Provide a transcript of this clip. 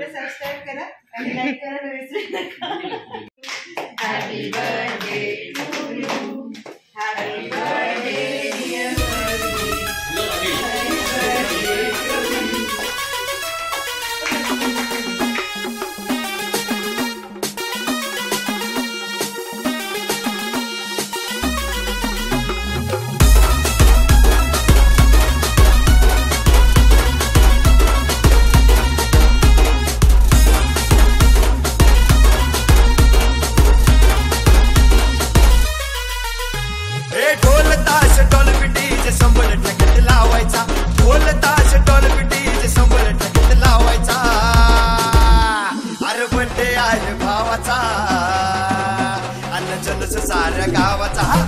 Subscribe करा आणि like करायला विसरू नका. Happy birthday to you. Happy birthday dear भावाचा अन्न जलस साऱ्या गावाचा.